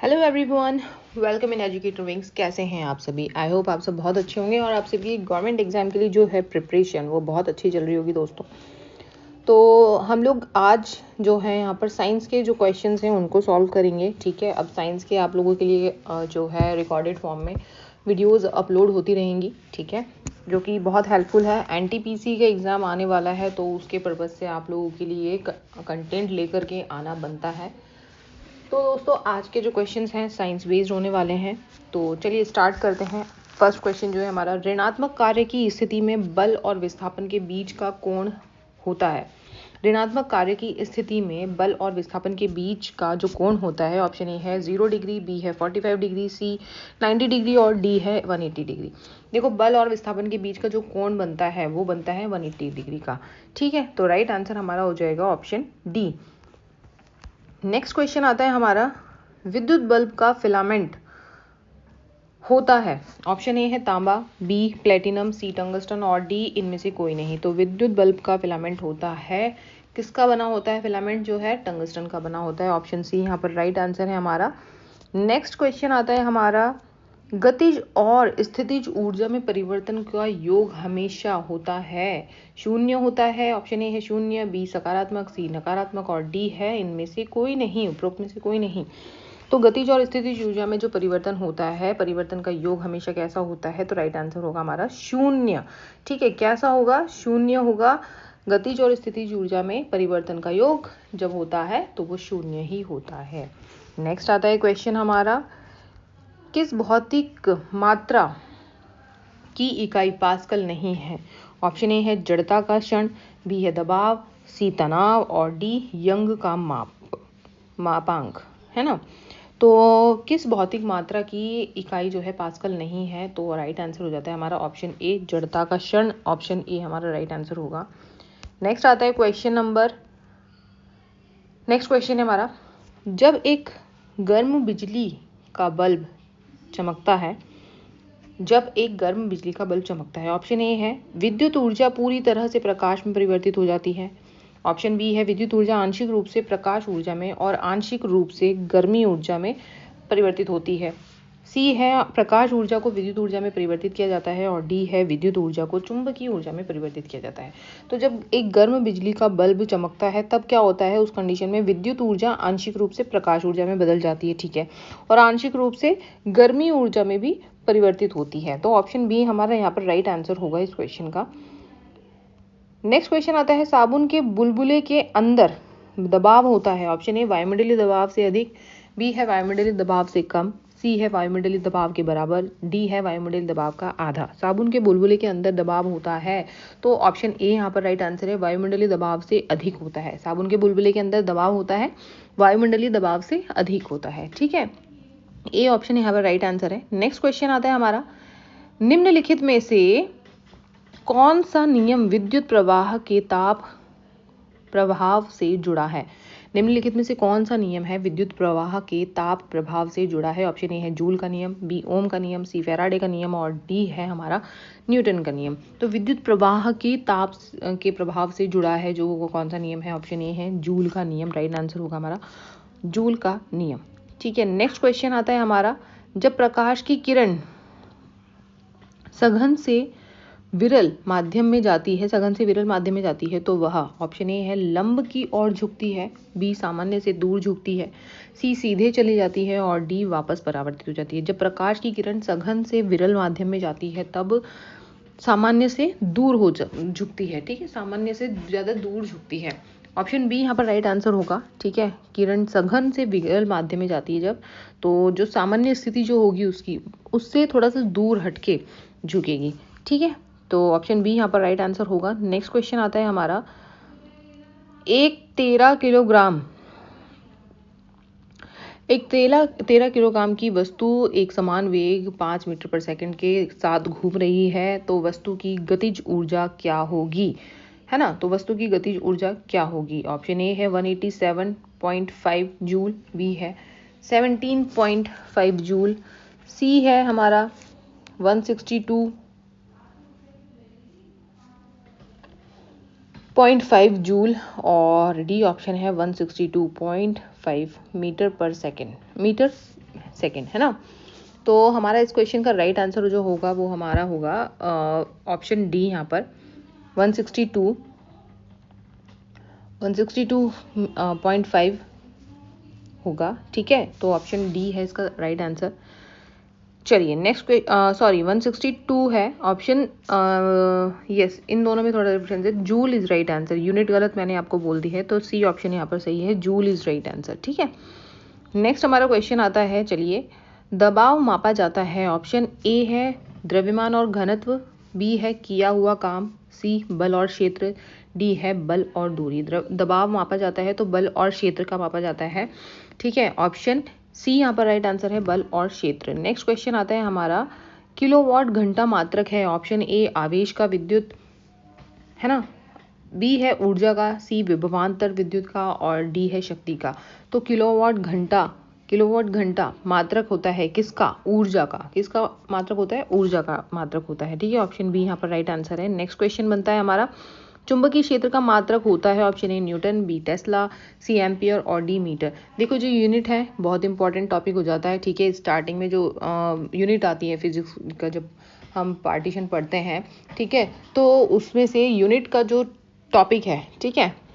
Hello everyone, welcome in educator wings. कैसे हैं आप सभी? आई होप आप सब बहुत अच्छे होंगे और आप सभी गवर्नमेंट एग्जाम के लिए जो है प्रिपरेशन वो बहुत अच्छी चल रही होगी दोस्तों। तो हम लोग आज जो है यहाँ पर साइंस के जो क्वेश्चंस हैं उनको सॉल्व करेंगे। ठीक है, अब साइंस के आप लोगों के लिए जो है रिकॉर्डेड फॉर्म में वीडियोस अपलोड होती रहेंगी। ठीक है, जो कि बहुत हेल्पफुल है। एनटीपीसी का एग्ज़ाम आने वाला है तो उसके पर्पज़ से आप लोगों के लिए कंटेंट लेकर के आना बनता है। तो दोस्तों आज के जो क्वेश्चंस हैं साइंस बेस्ड होने वाले हैं, तो चलिए स्टार्ट करते हैं। फर्स्ट क्वेश्चन जो है हमारा, ऋणात्मक कार्य की स्थिति में बल और विस्थापन के बीच का कोण होता है। ऋणात्मक कार्य की स्थिति में बल और विस्थापन के बीच का जो कोण होता है, ऑप्शन ए है 0 डिग्री, बी है 45 डिग्री, सी 90 डिग्री और डी है 180 डिग्री। देखो, बल और विस्थापन के बीच का जो कोण बनता है वो बनता है 180 डिग्री का। ठीक है, तो राइट आंसर हमारा हो जाएगा ऑप्शन डी। नेक्स्ट क्वेश्चन आता है हमारा, विद्युत बल्ब का फिलामेंट होता है। ऑप्शन ए है तांबा, बी प्लेटिनम, सी टंगस्टन और डी इनमें से कोई नहीं। तो विद्युत बल्ब का फिलामेंट होता है, किसका बना होता है फिलामेंट? जो है टंगस्टन का बना होता है। ऑप्शन सी यहाँ पर राइट आंसर है हमारा। नेक्स्ट क्वेश्चन आता है हमारा, गतिज और स्थितिज ऊर्जा में परिवर्तन का योग हमेशा होता है, शून्य होता है। ऑप्शन ए है शून्य, बी सकारात्मक, सी नकारात्मक और डी है इनमें से कोई नहीं, उपरोक्त में से कोई नहीं। तो गतिज और स्थितिज ऊर्जा में जो परिवर्तन होता है, परिवर्तन का योग हमेशा कैसा होता है? तो राइट आंसर होगा हमारा शून्य। ठीक है, कैसा होगा? शून्य होगा। गतिज और स्थितिज ऊर्जा में परिवर्तन का योग जब होता है तो वो शून्य ही होता है। नेक्स्ट आता है क्वेश्चन हमारा, किस भौतिक मात्रा की इकाई पास्कल नहीं है? ऑप्शन ए है जड़ता का क्षण, बी है दबाव, सी तनाव और डी यंग का मापांक, है ना। तो किस भौतिक मात्रा की इकाई जो है पास्कल नहीं है? तो राइट आंसर हो जाता है हमारा ऑप्शन ए जड़ता का क्षण। ऑप्शन ए हमारा राइट आंसर होगा। नेक्स्ट आता है नेक्स्ट क्वेश्चन है हमारा, जब एक गर्म बिजली का बल्ब चमकता है, ऑप्शन ए है विद्युत ऊर्जा पूरी तरह से प्रकाश में परिवर्तित हो जाती है। ऑप्शन बी है विद्युत ऊर्जा आंशिक रूप से प्रकाश ऊर्जा में और आंशिक रूप से गर्मी ऊर्जा में परिवर्तित होती है। सी है प्रकाश ऊर्जा को विद्युत ऊर्जा में परिवर्तित किया जाता है और डी है विद्युत ऊर्जा को चुंबकीय ऊर्जा में परिवर्तित किया जाता है। तो जब एक गर्म बिजली का बल्ब चमकता है तब क्या होता है? उस कंडीशन में विद्युत ऊर्जा आंशिक रूप से प्रकाश ऊर्जा में बदल जाती है। ठीक है, और आंशिक रूप से गर्मी ऊर्जा में भी परिवर्तित होती है। तो ऑप्शन बी हमारा यहाँ पर राइट आंसर होगा इस क्वेश्चन का। नेक्स्ट क्वेश्चन आता है, साबुन के बुलबुले के अंदर दबाव होता है। ऑप्शन ए वायुमंडलीय दबाव से अधिक, बी है वायुमंडलीय दबाव से कम, सी है वायुमंडलीय दबाव के बराबर, डी है वायुमंडलीय दबाव का आधा। साबुन के बुलबुले के अंदर दबाव होता है तो ऑप्शन ए यहाँ पर राइट आंसर है, वायुमंडलीय दबाव से अधिक होता है। साबुन के बुलबुले के अंदर दबाव होता है, वायुमंडलीय दबाव से अधिक होता है। ठीक है, ए ऑप्शन यहाँ पर राइट आंसर है। नेक्स्ट क्वेश्चन आता है हमारा, निम्नलिखित में से कौन सा नियम विद्युत प्रवाह के ताप प्रभाव से जुड़ा है? निम्नलिखित में से कौन सा नियम है विद्युत प्रवाह के ताप प्रभाव से जुड़ा है? ऑप्शन ए है जूल का नियम, बी ओम का नियम, सी फैराडे का नियम और डी है हमारा न्यूटन का नियम। तो विद्युत प्रवाह के ताप के प्रभाव से जुड़ा है जो वो कौन सा नियम है? ऑप्शन ए है जूल का नियम। राइट आंसर होगा हमारा जूल का नियम। ठीक है, नेक्स्ट क्वेश्चन आता है हमारा, जब प्रकाश की किरण सघन से विरल माध्यम में जाती है तो वह, ऑप्शन ए है लंब की ओर झुकती है, बी सामान्य से दूर झुकती है, सी सीधे चली जाती है और डी वापस परावर्तित हो जाती है। जब प्रकाश की किरण सघन से विरल माध्यम में जाती है तब सामान्य से दूर हो झुकती है। ठीक है, सामान्य से ज्यादा दूर झुकती है। ऑप्शन बी यहाँ पर राइट आंसर होगा। ठीक है, किरण सघन से विरल माध्यम में जाती है जब, तो जो सामान्य स्थिति जो होगी उसकी, उससे थोड़ा सा दूर हटके झुकेगी। ठीक है, तो ऑप्शन बी यहाँ पर राइट आंसर होगा। नेक्स्ट क्वेश्चन आता है हमारा, एक 13 किलोग्राम की वस्तु एक समान वेग 5 मीटर पर सेकंड के साथ घूम रही है, तो वस्तु की गतिज ऊर्जा क्या होगी? है ना, तो वस्तु की गतिज ऊर्जा क्या होगी? ऑप्शन ए है 187.5 जूल, बी है 17.5 जूल, सी है हमारा 162.5 जूल और डी ऑप्शन है 162.5 मीटर पर सेकेंड, मीटर सेकेंड, है ना। तो हमारा इस क्वेश्चन का राइट आंसर जो होगा वो हमारा होगा ऑप्शन डी, यहाँ पर 162.5 होगा, ठीक है। तो ऑप्शन डी है इसका राइट आंसर। चलिए नेक्स्ट 162 है ऑप्शन, यस, इन दोनों में थोड़ा डिफरेंस है। Joule is right answer, unit गलत मैंने आपको बोल दी है, तो सी ऑप्शन यहाँ पर सही है, जूल इज राइट आंसर, ठीक है। नेक्स्ट हमारा क्वेश्चन आता है, चलिए, दबाव मापा जाता है। ऑप्शन ए है द्रव्यमान और घनत्व, बी है किया हुआ काम, सी बल और क्षेत्र, डी है बल और दूरी। दबाव मापा जाता है तो बल और क्षेत्र का मापा जाता है, ठीक है। ऑप्शन सी यहाँ पर राइट आंसर है, बल और क्षेत्र। नेक्स्ट क्वेश्चन आता है हमारा, किलोवाट घंटा मात्रक है। ऑप्शन ए आवेश का, विद्युत, है ना, बी है ऊर्जा का, सी विभवांतर विद्युत का, और डी है शक्ति का। तो किलोवाट घंटा मात्रक होता है किसका? ऊर्जा का। किसका मात्रक होता है? ऊर्जा का मात्रक होता है, ठीक है। ऑप्शन बी यहाँ पर राइट आंसर है। नेक्स्ट क्वेश्चन बनता है हमारा, चुंबकीय क्षेत्र का मात्रक होता है। Option A newton, B tesla, C ampere और डी मीटर। देखो जो यूनिट है बहुत इंपॉर्टेंट टॉपिक हो जाता है, ठीक है। स्टार्टिंग में जो यूनिट आती है फिजिक्स का, जब हम पार्टीशन पढ़ते हैं, ठीक है, तो उसमें से यूनिट का जो टॉपिक है, ठीक है,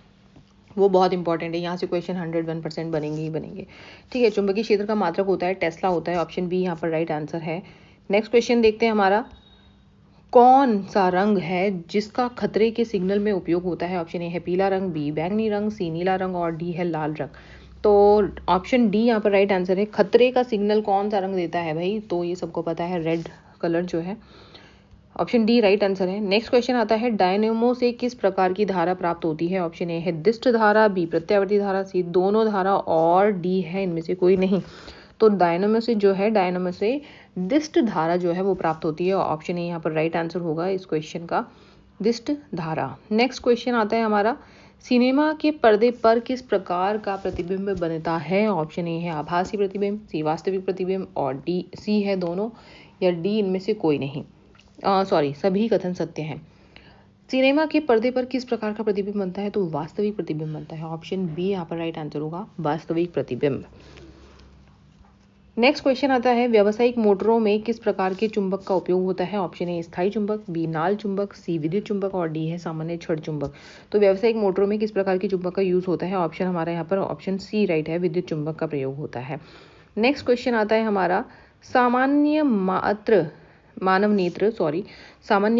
वो बहुत इंपॉर्टेंट है। यहाँ से क्वेश्चन 101% बनेंगे ही बनेंगे, ठीक है। चुंबकीय क्षेत्र का मात्रक होता है टेस्ला होता है। ऑप्शन बी यहाँ पर राइट आंसर है। नेक्स्ट क्वेश्चन देखते हैं हमारा, कौन सा रंग है जिसका खतरे के सिग्नल में उपयोग होता है? ऑप्शन ए है पीला रंग, बी बैंगनी रंग, सी नीला रंग और डी है लाल रंग। तो ऑप्शन डी यहाँ पर राइट आंसर है। खतरे का सिग्नल कौन सा रंग देता है भाई? तो ये सबको पता है, रेड कलर जो है। ऑप्शन डी राइट आंसर है। नेक्स्ट क्वेश्चन आता है, डायनेमो से किस प्रकार की धारा प्राप्त होती है? ऑप्शन ए है दिष्ट धारा, बी प्रत्यावर्ती धारा, सी दोनों धारा और डी है इनमें से कोई नहीं। तो डायनेमो से दिष्ट धारा जो है वो प्राप्त होती है। ऑप्शन ए यहाँ पर राइट आंसर होगा इस क्वेश्चन का, दिष्ट धारा। नेक्स्ट क्वेश्चन आता है हमारा, सिनेमा के पर्दे पर किस प्रकार का प्रतिबिंब बनता है? ऑप्शन ए है आभासी प्रतिबिंब, सी वास्तविक प्रतिबिंब और डी सी है दोनों, या डी इनमें से कोई नहीं। सभी कथन सत्य हैं। सिनेमा के पर्दे पर किस प्रकार का प्रतिबिंब बनता है? तो वास्तविक प्रतिबिंब बनता है। ऑप्शन बी यहाँ पर राइट आंसर होगा, वास्तविक प्रतिबिंब। नेक्स्ट क्वेश्चन आता है, व्यावसायिक मोटरों में किस प्रकार के चुंबक का उपयोग होता है? ऑप्शन ए स्थायी चुंबक, बी नाल चुंबक, सी विद्युत चुंबक और डी है सामान्य छड़ चुंबक। तो व्यावसायिक मोटरों में किस प्रकार के चुंबक का यूज होता है? ऑप्शन हमारा यहाँ पर ऑप्शन सी राइट है, विद्युत चुंबक का प्रयोग होता है। नेक्स्ट क्वेश्चन आता है हमारा, सामान्य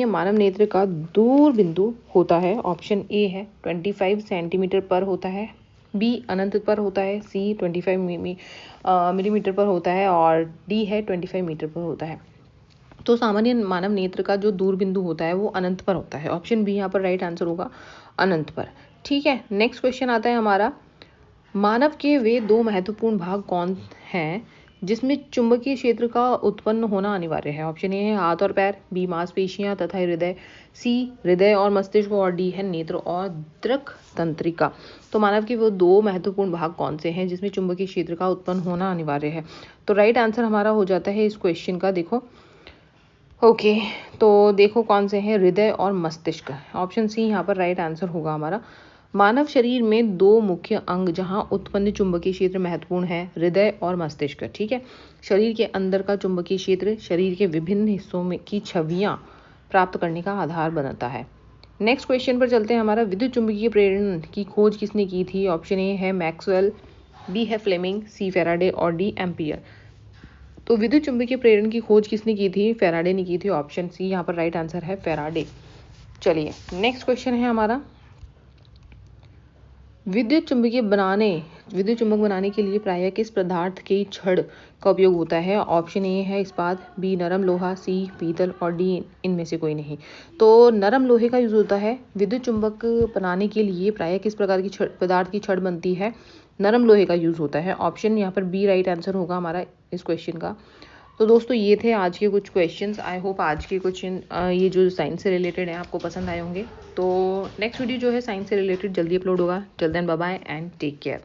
मानव नेत्र का दूर बिंदु होता है। ऑप्शन ए है 25 सेंटीमीटर पर होता है, बी अनंत पर होता है, सी 25 मिलीमीटर पर होता है और डी है 25 मीटर पर होता है। तो सामान्य मानव नेत्र का जो दूर बिंदु होता है वो अनंत पर होता है। ऑप्शन बी यहाँ पर राइट आंसर होगा, अनंत पर, ठीक है। नेक्स्ट क्वेश्चन आता है हमारा, मानव के वे दो महत्वपूर्ण भाग कौन हैं जिसमें चुंबकीय क्षेत्र का उत्पन्न होना अनिवार्य है? ऑप्शन ए है हाथ और पैर, बी मांसपेशियां तथा हृदय, सी हृदय और मस्तिष्क और डी है नेत्र और दृक तंत्रिका। तो मानव के वो दो महत्वपूर्ण भाग कौन से हैं जिसमें चुंबकीय क्षेत्र का उत्पन्न होना अनिवार्य है? तो राइट आंसर हमारा हो जाता है इस क्वेश्चन का, देखो ओके, तो देखो कौन से हैं, हृदय और मस्तिष्क। ऑप्शन सी यहाँ पर राइट आंसर होगा हमारा। मानव शरीर में दो मुख्य अंग जहां उत्पन्न चुंबकीय क्षेत्र महत्वपूर्ण है, हृदय और मस्तिष्क, ठीक है। शरीर के अंदर का चुंबकीय क्षेत्र शरीर के विभिन्न हिस्सों में की छवियां प्राप्त करने का आधार बनता है। नेक्स्ट क्वेश्चन पर चलते हैं हमारा, विद्युत चुंबकीय प्रेरण की खोज किसने की थी? ऑप्शन ए है मैक्सवेल, बी है फ्लेमिंग, सी फैराडे और डी एम्पियर। तो विद्युत चुंबकीय प्रेरण की खोज किसने की थी? फैराडे ने की थी। ऑप्शन सी यहाँ पर राइट आंसर है, फैराडे। चलिए नेक्स्ट क्वेश्चन है हमारा, विद्युत चुंबक बनाने के लिए प्रायः किस पदार्थ के छड़ का उपयोग होता है? ऑप्शन ए है इस्पात, बी नरम लोहा, सी पीतल और डी इनमें से कोई नहीं। तो नरम लोहे का यूज होता है। विद्युत चुंबक बनाने के लिए प्रायः किस प्रकार की पदार्थ की छड़ बनती है? नरम लोहे का यूज होता है। ऑप्शन यहाँ पर बी राइट आंसर होगा हमारा इस क्वेश्चन का। तो दोस्तों ये थे आज के कुछ क्वेश्चंस। आई होप आज के क्वेश्चन ये जो साइंस से रिलेटेड है आपको पसंद आए होंगे। तो नेक्स्ट वीडियो जो है साइंस से रिलेटेड जल्दी अपलोड होगा। Till then bye bye and take care.